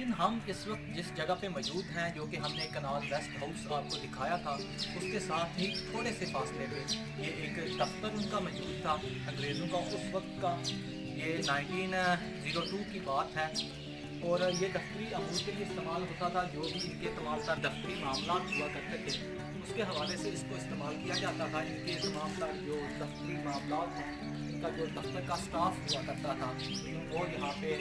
नाजरीन, हम इस वक्त जिस जगह पे मौजूद हैं, जो कि हमने कनाल गेस्ट हाउस आपको दिखाया था, उसके साथ ही थोड़े से फासले पे ये एक दफ्तर उनका मौजूद था अंग्रेज़ों का उस वक्त का। ये 1902 की बात है और ये दफ्तरी अमूर के लिए इस्तेमाल होता था। जो भी इनके तमाम तर दफ्तरी मामला हुआ करते थे, उसके हवाले से इसको इस्तेमाल किया जाता था। इनके तमाम तर जो दफ्तरी मामला हैं, इनका जो दफ्तर का स्टाफ हुआ करता था वो यहाँ पे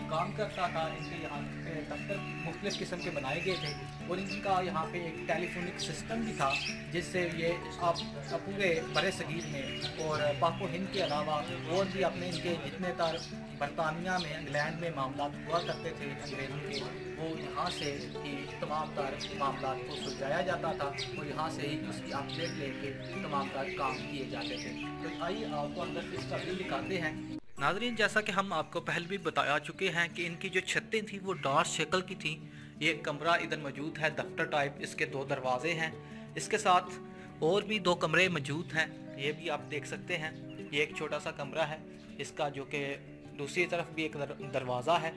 काम करता था। इनके यहाँ पे दफ्तर मुख्तलिफ़ किस्म के बनाए गए थे और इनका यहाँ पे एक टेलीफोनिक सिस्टम भी था, जिससे ये आप पूरे बड़े सगीर में और पाको हिंद के अलावा और भी अपने इनके जितने तर बरतानिया में, इंग्लैंड में मामला हुआ करते थे अंग्रेज़ों के, वो यहाँ से ही तमाम तर मामला को सुलझाया जाता था और यहाँ से ही उसकी अपडेट लेके तमाम तर काम किए जाते थे। तो आइए आपको अंदर से इसका व्यू दिखाते हैं। नाज़रीन, जैसा कि हम आपको पहले भी बता चुके हैं कि इनकी जो छतें थी वो डार्क शक्ल की थी। ये कमरा इधर मौजूद है दफ्तर टाइप, इसके 2 दरवाजे हैं। इसके साथ और भी 2 कमरे मौजूद हैं, ये भी आप देख सकते हैं। ये एक छोटा सा कमरा है, इसका जो कि दूसरी तरफ भी एक दरवाज़ा है।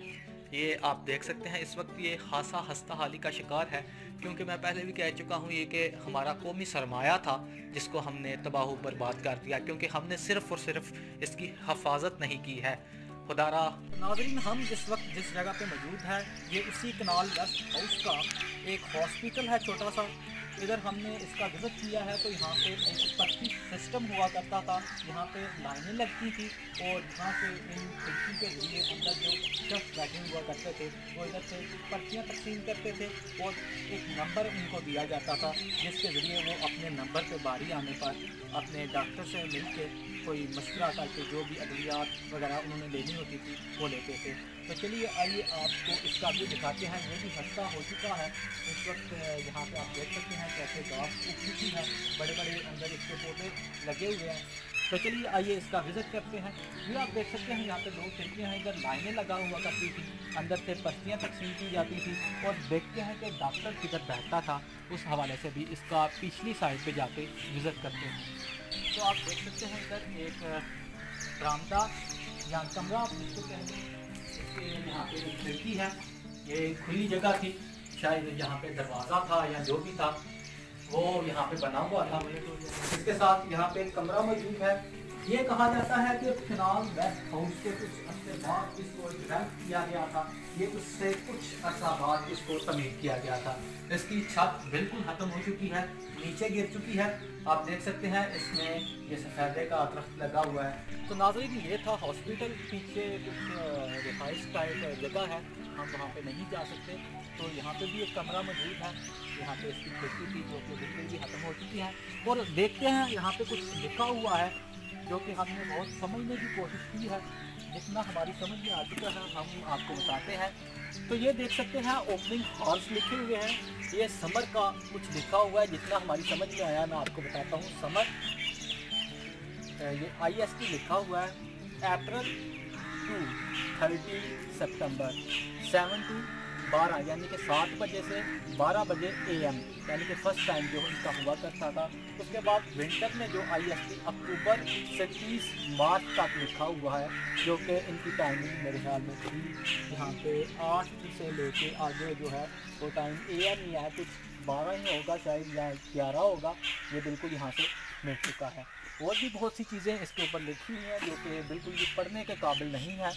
ये आप देख सकते हैं। इस वक्त ये खासा हस्ता हाली का शिकार है, क्योंकि मैं पहले भी कह चुका हूँ ये कि हमारा कौमी सरमाया था जिसको हमने तबाह बर्बाद कर दिया, क्योंकि हमने सिर्फ़ और सिर्फ इसकी हफाजत नहीं की है। खुदारा नाज़रीन, हम इस वक्त जिस जगह पे मौजूद हैं, ये उसी कनाल गेस्ट हाउस का एक हॉस्पिटल है छोटा सा। इधर हमने इसका विजिट किया है तो यहाँ पे एक पर्ची सिस्टम हुआ करता था। यहाँ पे लाइनें लगती थी और यहाँ से इन खिड़की के जरिए अंदर जो शख्स बैठे हुआ करते थे वो इधर से पर्चियाँ तकसीम करते थे और एक नंबर उनको दिया जाता था, जिसके ज़रिए वो अपने नंबर पे बारी आने पर अपने डॉक्टर से मिल के कोई मशवरा करके जो भी अद्वियात वगैरह उन्होंने लेनी होती थी वो लेते थे। तो चलिए आइए आपको इसका भी दिखाते हैं। ये भी खस्ता हो चुका है इस वक्त। यहाँ पे आप देख सकते हैं कैसे घास उग चुकी है, बड़े बड़े अंदर इसके पौधे लगे हुए हैं। तो चलिए आइए इसका विज़िट करते हैं। ये आप देख सकते हैं यहाँ पे 2 खिड़कियाँ हैं, इधर लाइनें लगा हुआ करती थी, अंदर से पर्चियाँ तकसीम की जाती थी और देखते हैं कि डॉक्टर किधर बैठता था। उस हवाले से भी इसका पिछली साइड पे जाके विज़िट करते हैं। तो आप देख सकते हैं इधर एक बरामदा या कमरा आप जिसको कहेंगे, इसके यहाँ पे एक खिड़की है। ये खुली जगह थी, शायद यहाँ पे दरवाज़ा था या जो भी था वो यहाँ पे बना हुआ था। इसके साथ यहाँ पे एक कमरा मौजूद है। ये कहा जाता है कि कनाल गेस्ट हाउस के कुछ अर्से बाद इसको डेवलप किया गया था। ये उससे कुछ अर्सा बाद इसको तमीर किया गया था। इसकी छत बिल्कुल ख़त्म हो चुकी है, नीचे गिर चुकी है। आप देख सकते हैं इसमें ये सफ़ेदे का दरख्त लगा हुआ है। तो नाज़रीन, ये था हॉस्पिटल। पीछे कुछ रिहाइश टाइप जगह है, हम वहाँ पे नहीं जा सकते। तो यहाँ पे भी एक कमरा मौजूद है। यहाँ पे इसकी खिड़की थी जो कि बिल्कुल भी ख़त्म हो चुकी है। और देखते हैं यहाँ पे कुछ लिखा हुआ है जो कि हमने बहुत समझने की कोशिश की है। जितना हमारी समझ में आ चुका है हम आपको बताते हैं। तो ये देख सकते हैं ओपनिंग हॉर्स लिखे हुए हैं। ये समर का कुछ लिखा हुआ है, जितना हमारी समझ में आया मैं आपको बताता हूँ। समर, ये IST लिखा हुआ है। अप्रैल टू 30 सितंबर 7 to 12 यानी कि 7 बजे से 12 बजे AM, यानी कि फर्स्ट टाइम जो इनका हुआ करता था। उसके बाद विंटर में जो IST अक्टूबर से 30 मार्च तक लिखा हुआ है, जो कि इनकी टाइमिंग मेरे ख्याल में थी यहाँ पे 8 से लेके आगे जो है वो टाइम AM ही है, कुछ 12 ही होगा शायद या 11 होगा। ये बिल्कुल यहाँ से मिल चुका है। और भी बहुत सी चीज़ें इसके ऊपर लिखी हुई हैं जो कि बिल्कुल भी पढ़ने के काबिल नहीं है।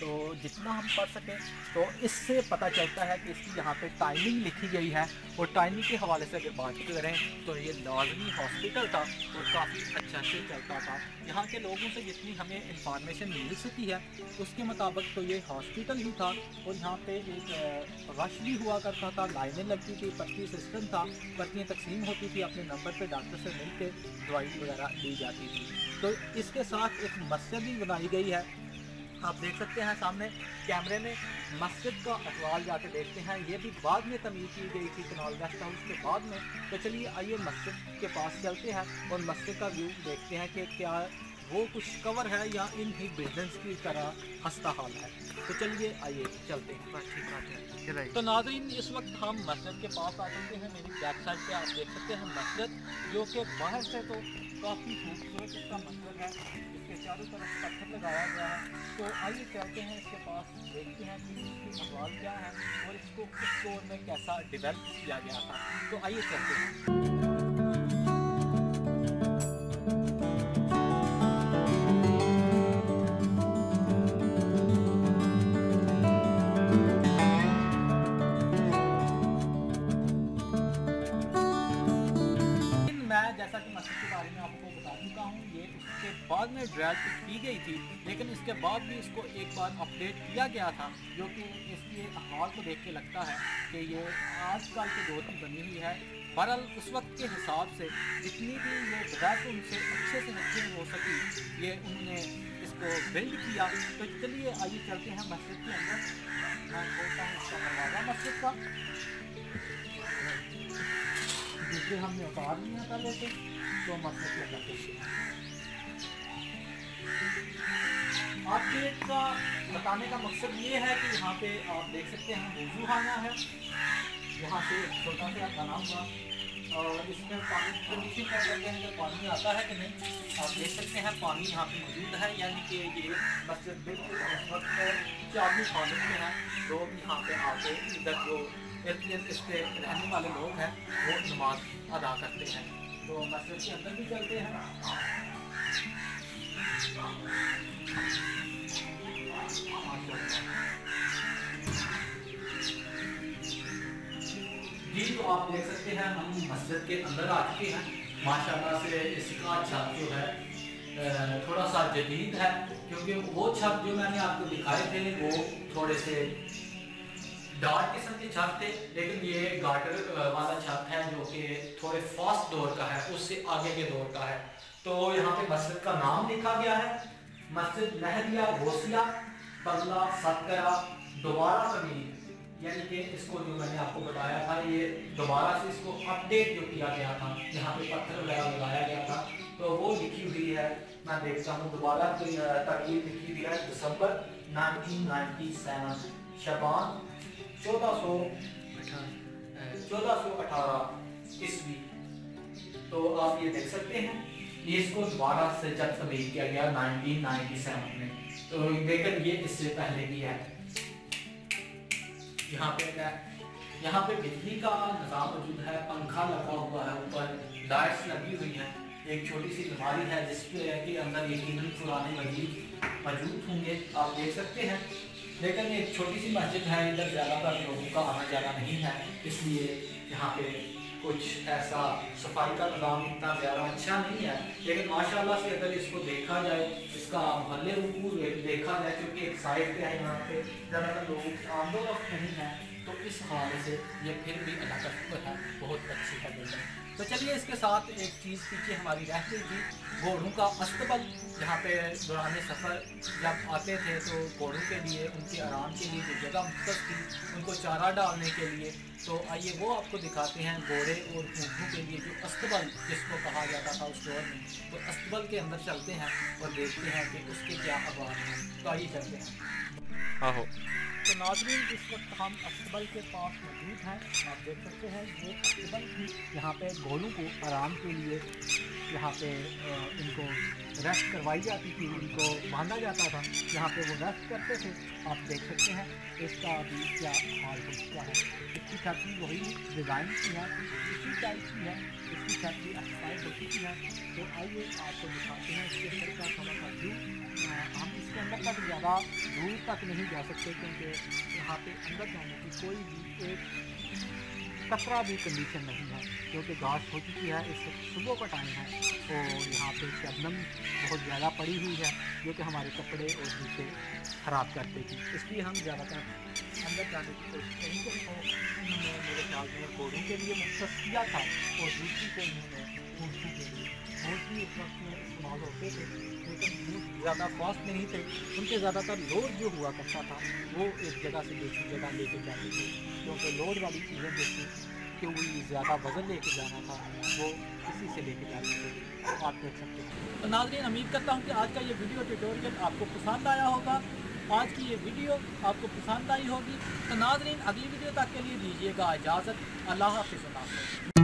तो जितना हम पढ़ सकें तो इससे पता चलता है कि इसकी यहाँ पे टाइमिंग लिखी गई है। और टाइमिंग के हवाले से अगर बात करें तो ये लाजमी हॉस्पिटल था और काफ़ी अच्छा से चलता था। यहाँ के लोगों से जितनी हमें इंफॉर्मेशन मिल सकी है उसके मुताबिक तो ये हॉस्पिटल ही था। और यहाँ पे एक रश भी हुआ करता था, लाइनें लगती थी, पर्ची सिस्टम था, पर्चियाँ तकसीम होती थी, अपने नंबर पर डॉक्टर से मिल के दवाई वगैरह दी जाती थी। तो इसके साथ एक मस्जिद भी बनाई गई है। आप देख सकते हैं सामने कैमरे में। मस्जिद का अहवाल जाके देखते हैं, ये भी बाद में तमीर की गई थी कनाल गेस्ट हाउस के बाद में। तो चलिए आइए मस्जिद के पास चलते हैं और मस्जिद का व्यू देखते हैं कि क्या वो कुछ कवर है या इन ही बिल्डिंग्स की तरह खस्ता हाल है। तो चलिए आइए चलते हैं। बस ठीक बात है। तो नाज़रीन, इस वक्त हम मस्जिद के पास आ चुके हैं। मेरी बैक साइड पे आप देख सकते हैं मस्जिद, जो कि बाहर से तो काफ़ी खूबसूरत इसका मंजर है। इसके चारों तरफ पत्थर लगाया गया है। तो आइए चलते हैं इसके पास, देखते हैं कि इसकी अहवाल क्या है और इसको उस दौर में कैसा डेवलप किया गया था। तो आइए चलते हैं। मैं जैसा कि मस्जिद के बारे में आपको बता चुका हूँ, ये उसके बाद में डेवलप की गई थी, लेकिन इसके बाद भी इसको एक बार अपडेट किया गया था, जो कि इसके अहवाल को देख के लगता है कि ये आजकल के दौर की बनी हुई है। बहरहाल उस वक्त के हिसाब से जितनी भी ये डेवलप उनसे अच्छे से अच्छे हो सकी, ये उन्होंने इसको बिल्ड किया। तो चलिए आइए चलते हैं मस्जिद के अंदर। मैं खोलता हूँ इसका दरवाज़ा मस्जिद का, जिससे हमने उतार लिया पहले से। तो मस्जिद में करते हैं आपके का बताने का मकसद ये है कि यहाँ पे आप देख सकते हैं वुज़ू खाना है। यहाँ से छोटा सा बनाऊंगा और इसमें पानी कंडीशन कर सकते हैं कि पानी आता है कि नहीं। आप देख सकते हैं पानी यहाँ पे मौजूद है, यानी कि ये मस्जिद बिल्कुल इस वक्त चालू हालत में है। लोग यहाँ पे आके इधर जो इस पे रहने वाले लोग हैं वो नमाज अदा करते हैं। तो मस्जिद के अंदर भी चलते हैं। जी तो आप देख सकते हैं हम मस्जिद के अंदर आ चुके हैं। माशाल्लाह से इसका छत जो है थोड़ा सा जदीद है, क्योंकि वो छत जो मैंने आपको दिखाए थे वो थोड़े से डार्क किस्म के छत थे, लेकिन ये गार्टर वाला छत है जो कि थोड़े फास्ट दौर का है, उससे आगे के दौर का है। तो यहाँ पे मस्जिद का नाम लिखा गया है, मस्जिद लहरिया गौसिया बंगला सकरा दोबारा तमीर, यानी कि इसको जो मैंने आपको बताया था ये दोबारा से इसको अपडेट जो किया गया था, यहाँ पे पत्थर वगैरह लगाया गया था, तो वो लिखी हुई है। मैं देखता हूँ दोबारा तकरीर लिखी हुई है दिसंबर 1997 शबान 1418 ईस्वी। तो आप ये देख सकते हैं ये इसको दोबारा से जब तमीर किया गया 1997 में। तो लेकिन ये इससे पहले भी है। यहाँ पे बिजली का निज़ाम मौजूद है, पंखा लगा हुआ है, ऊपर लाइट्स लगी हुई हैं। एक छोटी सी अलमारी है जिसके के अंदर यकीनन पुराने मौजूद होंगे, आप देख सकते हैं। लेकिन एक छोटी सी मस्जिद है, इधर ज़्यादातर लोगों का आना जाना नहीं है, इसलिए यहाँ पे कुछ ऐसा सफाई का निज़ाम इतना ज़्यादा अच्छा नहीं है। लेकिन माशाल्लाह से अगर इसको देखा जाए, इसका महल्ले रूप देखा जाए, क्योंकि एक साइड पे है यहाँ पे ज़्यादातर लोग आमदोरफ्त नहीं है, तो इस हवाले से ये फिर भी अल्लाह का शुक्र है, बहुत अच्छी है बिल्डिंग। तो चलिए इसके साथ एक चीज़ पीछे हमारी रह गई थी, घोड़ों का अस्तबल। यहाँ पे दौरान सफ़र जब आते थे तो घोड़ों के लिए, उनके आराम के लिए जो जगह मुख्तस थी, उनको चारा डालने के लिए। तो आइए वो आपको दिखाते हैं घोड़े और ऊँटों के लिए जो अस्तबल जिसको कहा जाता था उस दौर में। तो अस्तबल के अंदर चलते हैं और देखते हैं कि उसके क्या अहवाल हैं। तो आइए चलते हैं। आहो तो नाज़रीन, इस वक्त हम अस्तबल के पास मौजूद हैं। आप देख सकते हैं ये अस्तबल थी, यहाँ पे घोड़ों को आराम के लिए यहाँ पे इनको रेस्ट करवाई जाती थी, इनको बांधा जाता था, यहाँ पे वो रेस्ट करते थे। आप देख सकते हैं इसका अभी क्या हाल हो चुका है। इसकी छत भी वही डिज़ाइन की है, इसी टाइप की है, इसकी छत भी एक्सपायर हो चुकी है। तो आइए आपको दिखाते हैं इसके अंदर का थोड़ा सा व्यू। हम इसके अंदर तक ज़्यादा दूर तक नहीं जा सकते, क्योंकि यहाँ पे अंदर जाने की कोई भी एक कतरा भी कंडीशन नहीं है, क्योंकि घास हो चुकी है। इस सुबह का टाइम है और यहाँ पे शबनम बहुत ज़्यादा पड़ी हुई है, जो कि हमारे कपड़े और जूते ख़राब करते थी, इसलिए हम ज़्यादातर अंदर जाने की कोशिश नहीं करें। तो उन्होंने मेरे ख्याल में घोड़ों के लिए मुख्तस किया था और दूसरी को उन्होंने ऊँटों के लिए, ऊँट उस वक्त में इस्तेमाल होते थे, लेकिन ऊँट ज़्यादा फास्ट नहीं थे। उनके ज़्यादातर लोड जो हुआ करता था वो एक जगह से दूसरी जगह लेके जाते थे, क्योंकि लोड वाली चीज़ें जो थी कि वो ज़्यादा वज़न लेके जाना था, वो इसी से लेके जाते थे। आप देख सकते हैं। तो नाज़रीन, उम्मीद करता हूँ कि आज का ये वीडियो ट्यूटोरियल आपको पसंद आया होगा। आज की ये वीडियो आपको पसंद आई होगी। तो नाज़रीन, अगली वीडियो तक के लिए दीजिएगा इजाज़त। अल्लाह हाफ़िज़।